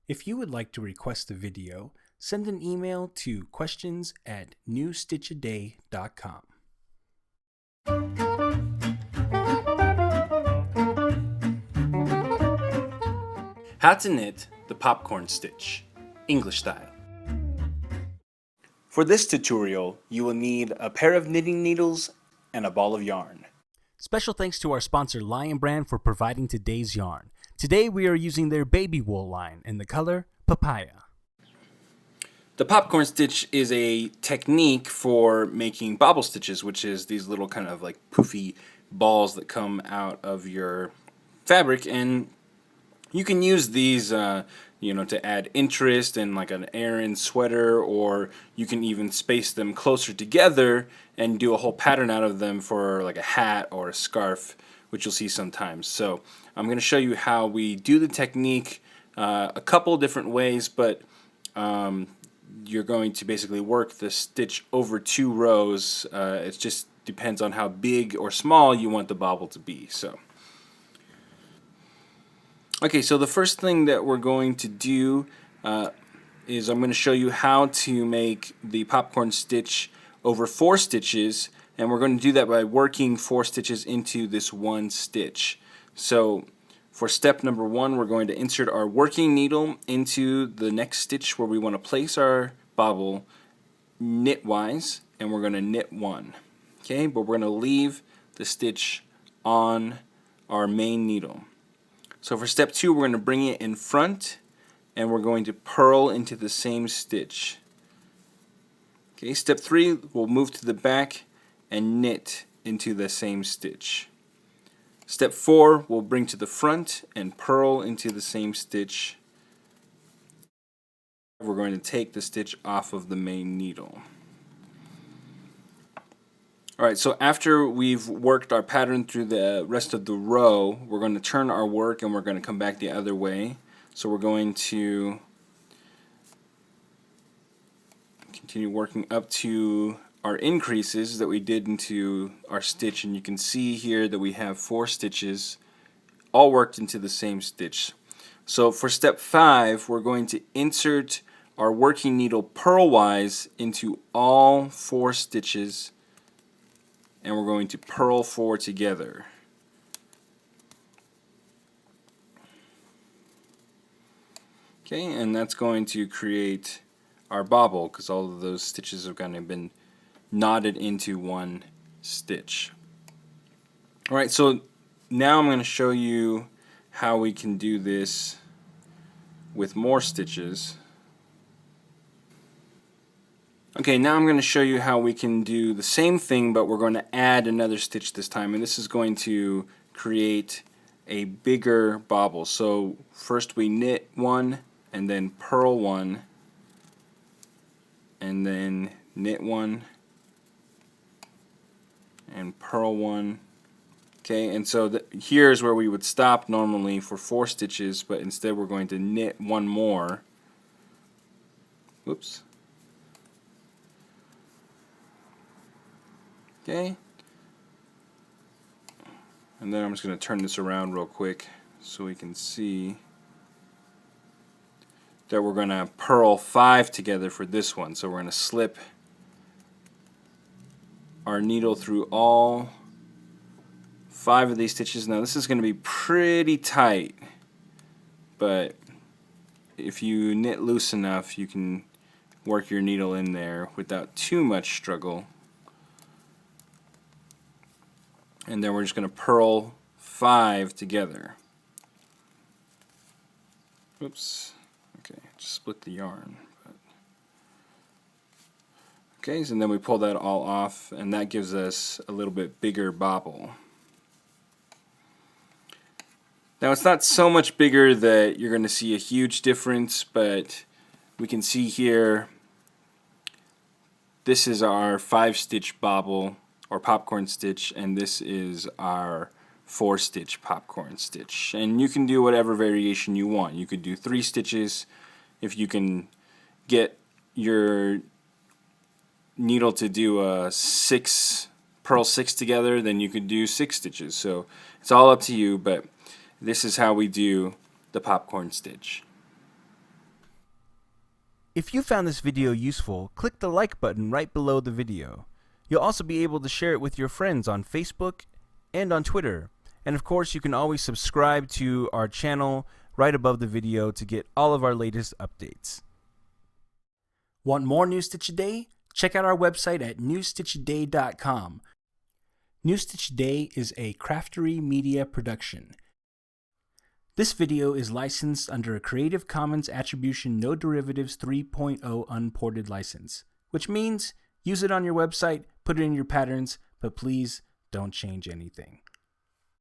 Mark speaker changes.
Speaker 1: If you would like to request a video, send an email to questions@newstitchaday.com. How to knit the popcorn stitch, English style. For this tutorial, you will need a pair of knitting needles and a ball of yarn. Special thanks to our sponsor Lion Brand for providing today's yarn. Today we are using their baby wool line in the color papaya. The popcorn stitch is a technique for making bobble stitches, which is these little kind of like poofy balls that come out of your fabric, and you can use these to add interest in like an aran sweater, or you can even space them closer together and do a whole pattern out of them for like a hat or a scarf, which you'll see sometimes. So I'm going to show you how we do the technique a couple different ways, but you're going to basically work the stitch over 2 rows. It just depends on how big or small you want the bobble to be. Okay, so the first thing that we're going to do is I'm going to show you how to make the popcorn stitch over 4 stitches, and we're going to do that by working 4 stitches into this one stitch. So for step number 1, we're going to insert our working needle into the next stitch where we want to place our bobble knitwise, and we're going to knit 1. Okay, but we're going to leave the stitch on our main needle. So for step 2, we're going to bring it in front, and we're going to purl into the same stitch. Okay, step 3, we'll move to the back and knit into the same stitch. Step 4, we'll bring to the front and purl into the same stitch. We're going to take the stitch off of the main needle. Alright, so after we've worked our pattern through the rest of the row, we're going to turn our work and we're going to come back the other way. So we're going to continue working up to our increases that we did into our stitch, and you can see here that we have 4 stitches all worked into the same stitch. So for step 5, we're going to insert our working needle purlwise into all 4 stitches, and we're going to purl 4 together. Okay, and that's going to create our bobble because all of those stitches have kind of been knotted into one stitch. Alright, so now I'm going to show you how we can do this with more stitches. Okay, now I'm going to show you how we can do the same thing, but we're going to add another stitch this time, and this is going to create a bigger bobble. So first we knit 1, and then purl 1, and then knit 1, and purl 1. Okay, and so here's where we would stop normally for 4 stitches, but instead we're going to knit 1 more. Whoops. Okay, and then I'm just going to turn this around real quick so we can see that we're going to purl 5 together for this one. So we're going to slip our needle through all 5 of these stitches. Now this is going to be pretty tight, but if you knit loose enough, you can work your needle in there without too much struggle. And then we're just going to purl 5 together. Oops. Okay, just split the yarn. Okay, so then we pull that all off, and that gives us a little bit bigger bobble. Now it's not so much bigger that you're going to see a huge difference, but we can see here this is our 5-stitch bobble or popcorn stitch, and this is our 4-stitch popcorn stitch. And you can do whatever variation you want. You could do 3 stitches. If you can get your needle to do a purl 6 together, then you could do 6 stitches. So it's all up to you, but this is how we do the popcorn stitch. If you found this video useful, click the like button right below the video. You'll also be able to share it with your friends on Facebook and on Twitter. And of course, you can always subscribe to our channel right above the video to get all of our latest updates. Want more New Stitch a Day? Check out our website at newstitchaday.com. New Stitch a Day is a Craftery Media production. This video is licensed under a Creative Commons Attribution No Derivatives 3.0 Unported license, which means use it on your website, put it in your patterns, but please don't change anything.